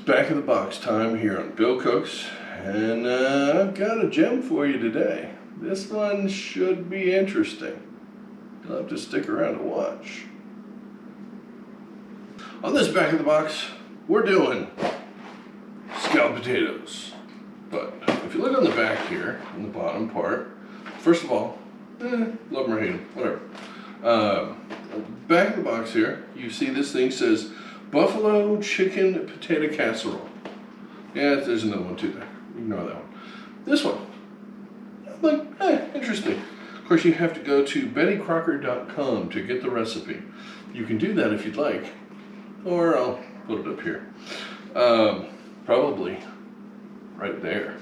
back of the box time here on Bill Cooks, and I've got a gem for you today. This one should be interesting. You'll have to stick around to watch. On this back of the box, we're doing scalloped potatoes. But if you look on the back here, in the bottom part, first of all, love them or hate them, whatever. Back of the box here, you see this thing says buffalo chicken potato casserole. Yeah, there's another one too there. Ignore that one. This one, I'm like, interesting. Of course, you have to go to bettycrocker.com to get the recipe. You can do that if you'd like, or I'll put it up here. Probably right there.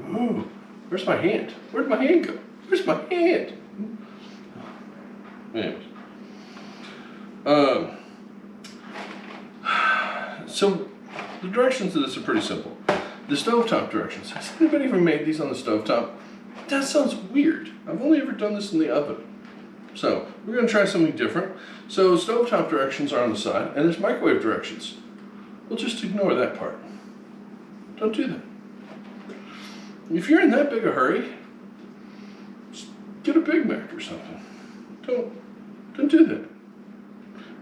Ooh, where's my hand? Where'd my hand go? Where's my hand? Anyways. So the directions to this are pretty simple. The stovetop directions. Has anybody ever made these on the stovetop? That sounds weird. I've only ever done this in the oven. So we're going to try something different. So stovetop directions are on the side, and there's microwave directions. We'll just ignore that part. Don't do that. If you're in that big a hurry, just get a Big Mac or something. Don't do that.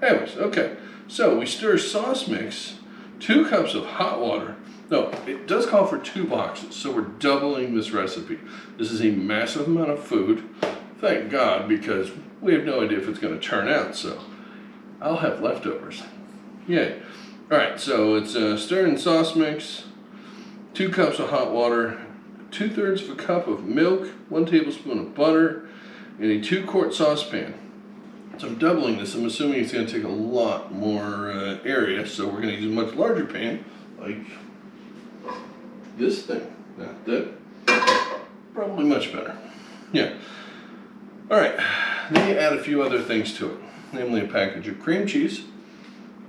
Anyways, okay. So we stir sauce mix, 2 cups of hot water. No, it does call for 2 boxes, so we're doubling this recipe. This is a massive amount of food. Thank God, because we have no idea if it's going to turn out, so I'll have leftovers. Yay. Alright, so it's stirring sauce mix, 2 cups of hot water, 2/3 of a cup of milk, 1 tablespoon of butter, and a 2-quart saucepan. So I'm doubling this. I'm assuming it's going to take a lot more area, so we're going to use a much larger pan, like this thing. Not that. Probably much better. Yeah. Alright, then you add a few other things to it, namely a package of cream cheese.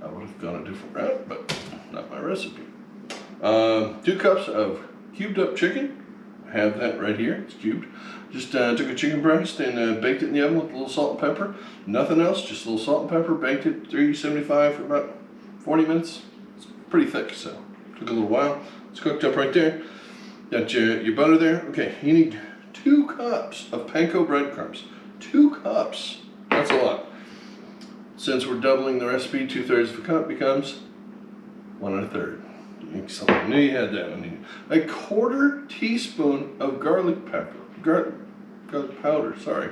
I would have gone a different route, but not my recipe. 2 cups of cubed up chicken. I have that right here. It's cubed. Just took a chicken breast and baked it in the oven with a little salt and pepper. Nothing else, just a little salt and pepper. Baked it 375 for about 40 minutes. It's pretty thick, so took a little while. It's cooked up right there. Got your butter there. Okay, you need 2 cups of panko breadcrumbs. 2 cups. That's a lot. Since we're doubling the recipe, 2/3 of a cup becomes 1 1/3. Excellent. I knew you had that one. A 1/4 teaspoon of garlic pepper. Garlic powder, sorry.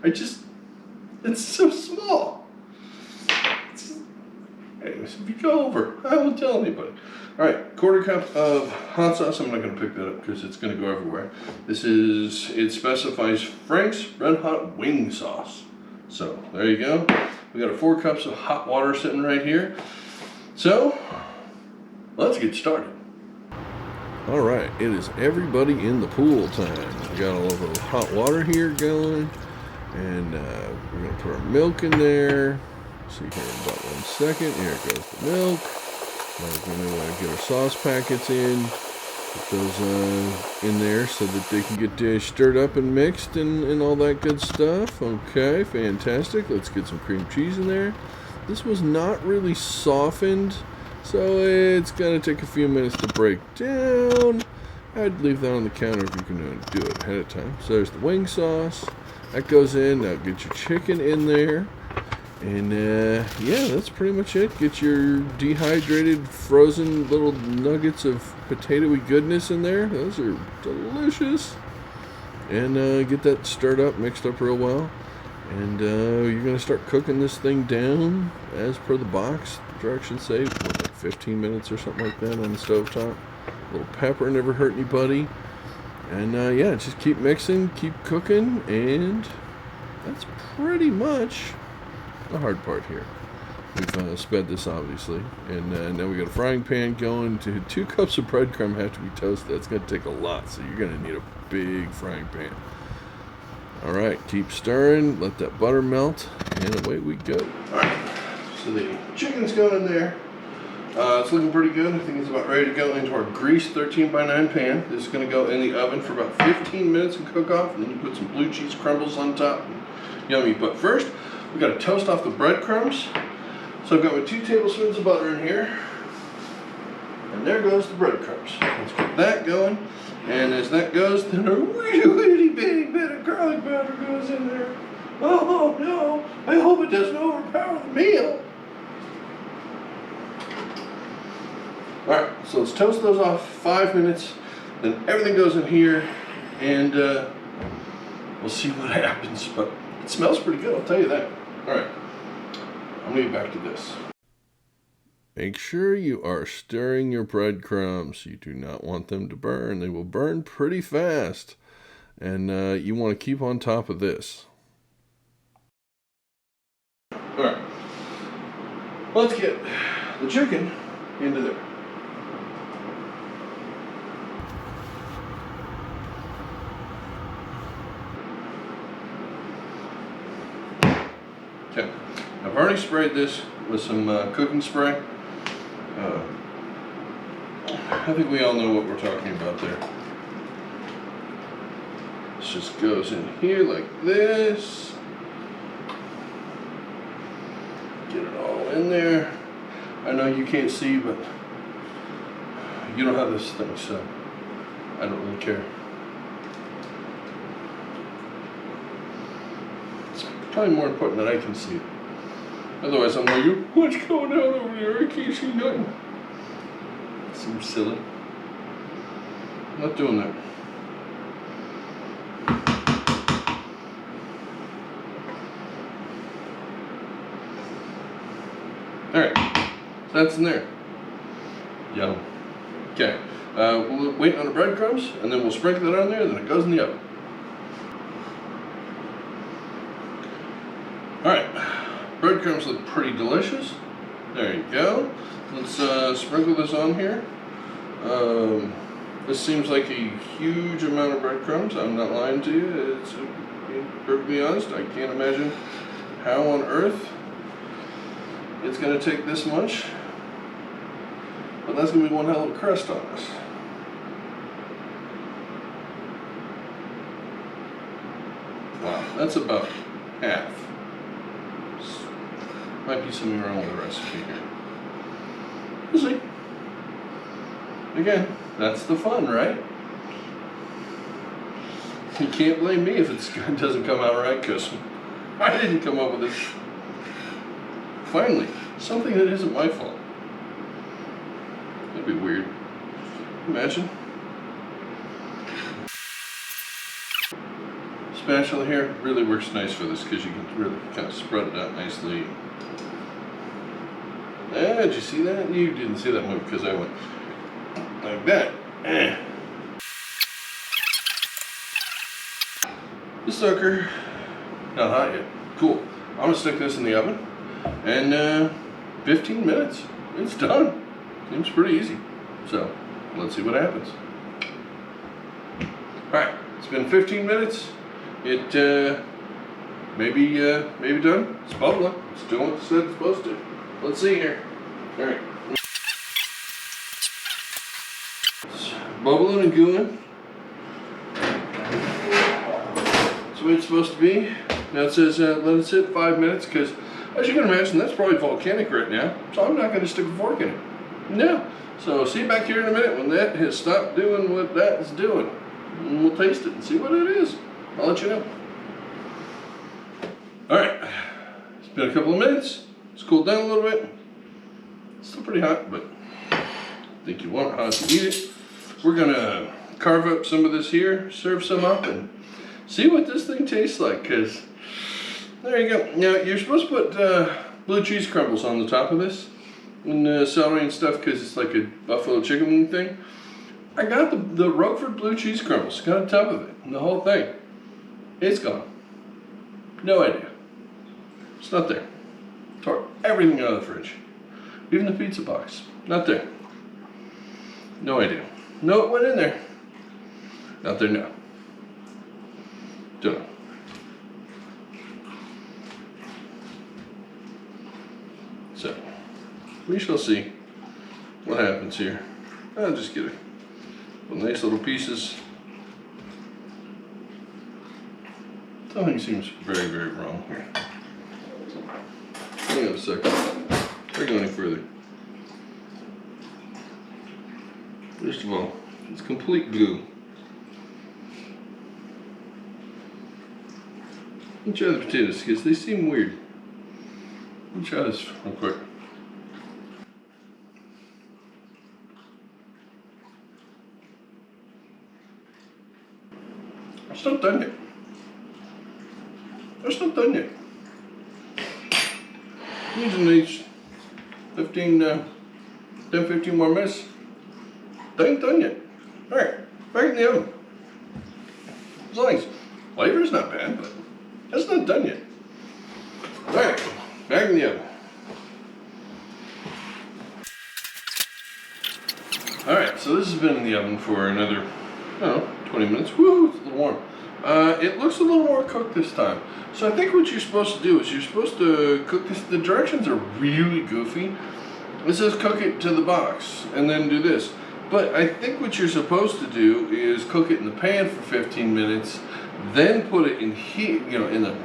It's so small. Anyways, if you go over, I won't tell anybody. Alright, 1/4 cup of hot sauce. I'm not going to pick that up because it's going to go everywhere. It specifies Frank's Red Hot Wing Sauce. So, there you go. We got 4 cups of hot water sitting right here. So, let's get started. Alright, it is everybody in the pool time. We got all of our hot water here going. And we're going to put our milk in there. See here in about 1 second. Here goes the milk. Now we're going to get our sauce packets in. Put those in there so that they can get stirred up and mixed and all that good stuff. Okay, fantastic. Let's get some cream cheese in there. This was not really softened, so it's going to take a few minutes to break down. I'd leave that on the counter if you can do it ahead of time. So there's the wing sauce. That goes in. Now get your chicken in there. And yeah, that's pretty much it. Get your dehydrated, frozen little nuggets of potatoey goodness in there. Those are delicious. And get that stirred up, mixed up real well. And you're going to start cooking this thing down as per the box. Directions say, like 15 minutes or something like that on the stovetop. A little pepper never hurt anybody. And yeah, just keep mixing, keep cooking, and that's pretty much the hard part here. We've sped this obviously, and now we got a frying pan going. 2 cups of breadcrumb have to be toasted. That's going to take a lot, so you're going to need a big frying pan. Alright, keep stirring, let that butter melt, and away we go. Alright, so the chicken's going in there. It's looking pretty good. I think it's about ready to go into our greased 13x9 pan. This is going to go in the oven for about 15 minutes and cook off, and then you put some blue cheese crumbles on top. Yummy. But first, we got to toast off the breadcrumbs. So I've got my 2 tablespoons of butter in here. And there goes the breadcrumbs. Let's get that going. And as that goes, then a itty bitty bit of garlic powder goes in there. Oh no, I hope it doesn't overpower the meal. Alright, so let's toast those off 5 minutes. Then everything goes in here and we'll see what happens. But it smells pretty good, I'll tell you that. Alright, I'm gonna get back to this. Make sure you are stirring your breadcrumbs. You do not want them to burn. They will burn pretty fast. And you want to keep on top of this. Alright, let's get the chicken into there. Okay, I've already sprayed this with some cooking spray. I think we all know what we're talking about there. This just goes in here like this. Get it all in there. I know you can't see, but you don't have this thing, so I don't really care. It's probably more important that I can see it. Otherwise I'm like, what's going on over there? I can't see nothing. It seems silly. I'm not doing that. Alright, so that's in there. Yum. Okay, we'll wait on the breadcrumbs and then we'll sprinkle it on there and then it goes in the oven. Alright, breadcrumbs look pretty delicious. There you go. Let's sprinkle this on here. This seems like a huge amount of breadcrumbs. I'm not lying to you. It's, to be perfectly honest, I can't imagine how on earth it's going to take this much. But that's going to be one hell of a crust on this. Wow, that's about half. Might be something wrong with the recipe here. We'll see. Again, that's the fun, right? You can't blame me if it doesn't come out right, because I didn't come up with this. Finally, something that isn't my fault. That'd be weird. Imagine. Spatula here really works nice for this because you can really kind of spread it out nicely. Did you see that? You didn't see that move because I went like that. This sucker, not hot yet. Cool. I'm gonna stick this in the oven and 15 minutes. It's done. Seems pretty easy. So let's see what happens. Alright, it's been 15 minutes. It maybe done. It's bubbling. It's doing what it said it's supposed to. Let's see here. Alright. It's bubbling and gooing. That's the way it's supposed to be. Now it says let it sit 5 minutes because, as you can imagine, that's probably volcanic right now. So I'm not going to stick a fork in it. No. So see you back here in a minute when that has stopped doing what that is doing. And we'll taste it and see what it is. I'll let you know. Alright. It's been a couple of minutes. It's cooled down a little bit. It's still pretty hot, but I think you want it hot to eat it. We're going to carve up some of this here, serve some up, and see what this thing tastes like, because there you go. Now, you're supposed to put blue cheese crumbles on the top of this, and celery and stuff, because it's like a buffalo chicken wing thing. I got the Roquefort blue cheese crumbles, got on top of it, and the whole thing. It's gone. No idea. It's not there. Tore everything out of the fridge. Even the pizza box. Not there. No idea. No, it went in there. Not there now. Don't know. So, we shall see what happens here. I'll just get nice little pieces. Something seems very, very wrong here. Hang on a second. Before I go any further. First of all, it's complete goo. Let me try the potatoes because they seem weird. Let me try this real quick. It's not done yet. It's not done yet. Needs a nice 10-15 more minutes. They ain't done yet. Alright, back in the oven. As long as flavor's not bad, but it's not done yet. Alright, back in the oven. Alright, so this has been in the oven for another, I don't know, 20 minutes. Woo, it's a little warm. It looks a little more cooked this time. So I think what you're supposed to do is you're supposed to cook this. The directions are really goofy. It says cook it to the box and then do this. But I think what you're supposed to do is cook it in the pan for 15 minutes, then put it in here, in the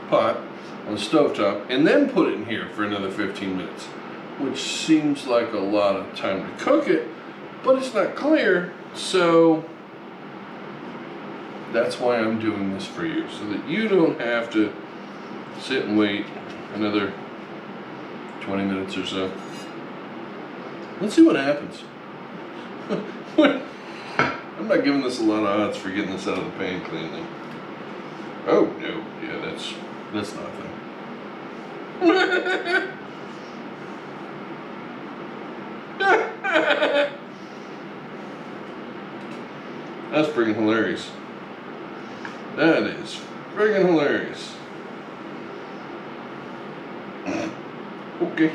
pot on the stovetop, and then put it in here for another 15 minutes, which seems like a lot of time to cook it, but it's not clear, so that's why I'm doing this for you, so that you don't have to sit and wait another 20 minutes or so. Let's see what happens. I'm not giving this a lot of odds for getting this out of the pan clean though. Oh no, yeah, that's nothing. That's freaking hilarious. That is friggin' hilarious. Okay.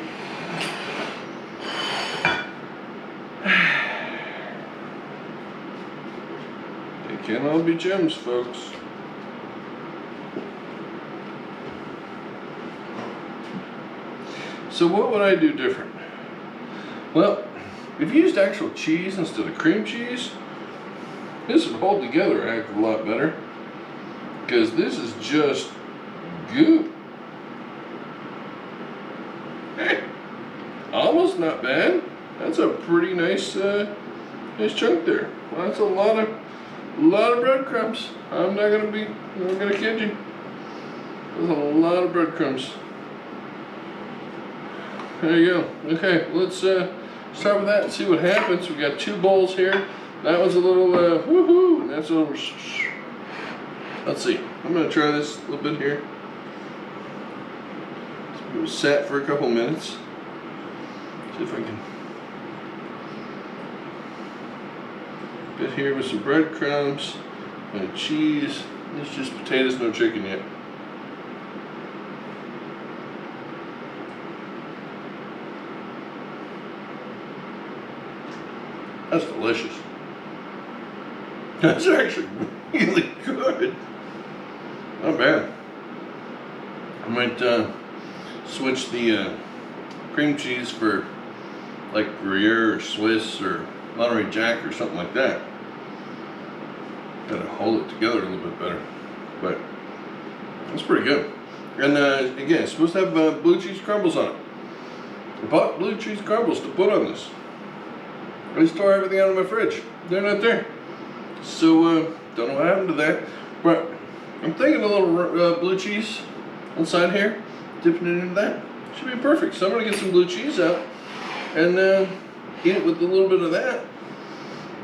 They can't all be gems, folks. So what would I do different? Well, if you used actual cheese instead of cream cheese, this would hold together a heck of a lot better. Because this is just goo. Hey, almost not bad. That's a pretty nice chunk there. Well, that's a lot of breadcrumbs. I'm not gonna kid you. There's a lot of breadcrumbs. There you go. Okay, let's start with that and see what happens. We got 2 bowls here. That was a little woohoo, and that's over. Let's see. I'm gonna try this a little bit here. It was sat for a couple minutes. See if I can get here with some breadcrumbs and cheese. It's just potatoes, no chicken yet. That's delicious. That's actually really good. Not bad. I might switch the cream cheese for like Gruyere or Swiss or Monterey Jack or something like that. Gotta hold it together a little bit better. But it's pretty good. And again, it's supposed to have blue cheese crumbles on it. I bought blue cheese crumbles to put on this. I store everything out of my fridge. They're not there. So, don't know what happened to that. But I'm thinking a little blue cheese inside here, dipping it into that. Should be perfect. So I'm going to get some blue cheese out and eat it with a little bit of that.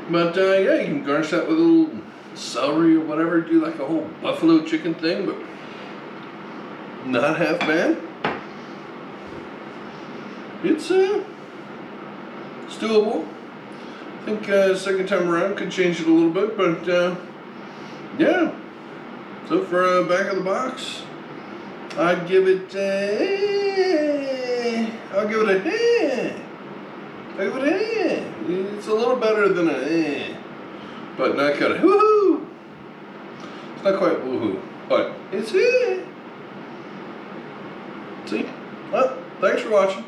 But yeah, you can garnish that with a little celery or whatever. Do like a whole buffalo chicken thing, but not half bad. It's doable. I think second time around could change it a little bit, but yeah. So for back of the box, I'd give it I'll give it a It's a little better than a but not kind of woohoo. It's not quite woohoo, but it's See? Well, thanks for watching.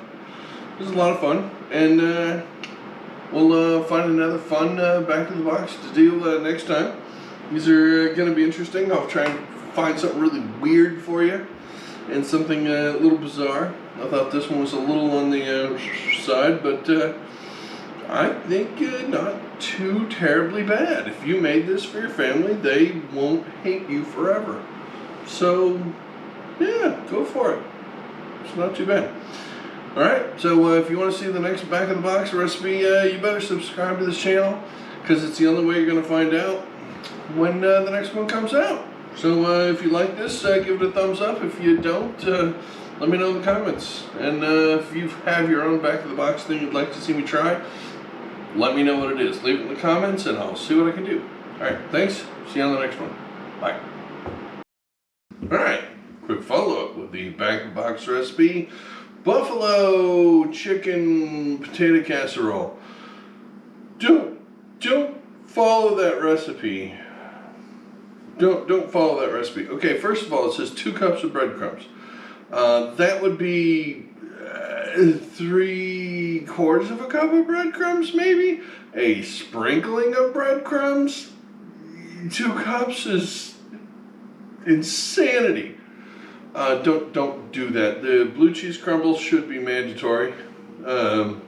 This is a lot of fun, and we'll find another fun back to the box to do next time. These are going to be interesting. I'll try and find something really weird for you and something a little bizarre. I thought this one was a little on the side, but I think not too terribly bad. If you made this for your family, they won't hate you forever. So, yeah, go for it. It's not too bad. Alright, so if you want to see the next back of the box recipe, you better subscribe to this channel, because it's the only way you're going to find out when the next one comes out. So if you like this, give it a thumbs up. If you don't, let me know in the comments. And if you have your own back of the box thing you'd like to see me try, let me know what it is. Leave it in the comments and I'll see what I can do. Alright, thanks. See you on the next one. Bye. Alright, quick follow-up with the back of the box recipe. Buffalo chicken potato casserole. Don't follow that recipe. Don't follow that recipe. Okay, first of all, it says 2 cups of breadcrumbs. That would be 3/4 of a cup of breadcrumbs, maybe. A sprinkling of breadcrumbs. 2 cups is insanity. Don't do that. The blue cheese crumbles should be mandatory. You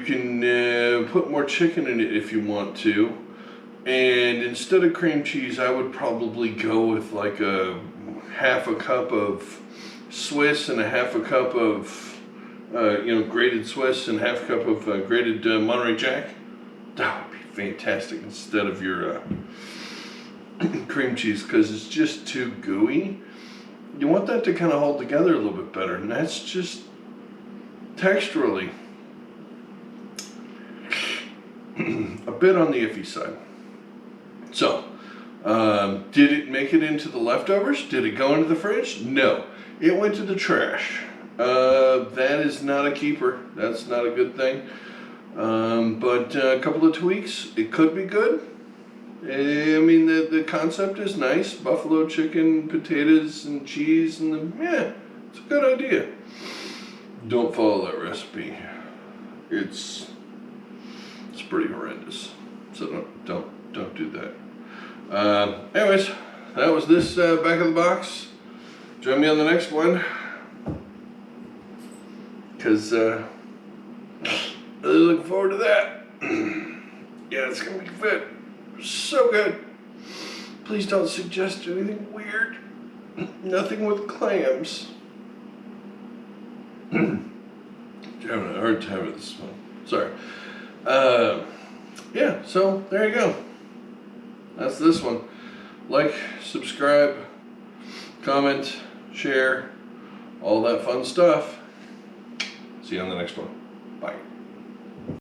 can put more chicken in it if you want to. And instead of cream cheese, I would probably go with like a 1/2 cup of Swiss and a 1/2 cup of grated Swiss and 1/2 cup of grated Monterey Jack. That would be fantastic instead of your cream cheese, because it's just too gooey. You want that to kind of hold together a little bit better, and that's just texturally a bit on the iffy side. So, did it make it into the leftovers? Did it go into the fridge? No, it went to the trash. That is not a keeper. That's not a good thing. But a couple of tweaks, it could be good. I mean, the concept is nice. Buffalo chicken, potatoes, and cheese, and yeah, it's a good idea. Don't follow that recipe. It's pretty horrendous. So don't do that. Anyways, that was this back of the box. Join me on the next one, because really looking forward to that. Yeah, it's gonna be good. So good. Please don't suggest anything weird. Nothing with clams. I'm having a hard time with this one. Sorry. Yeah, so there you go. That's this one. Like, subscribe, comment, share, all that fun stuff. See you on the next one. Bye.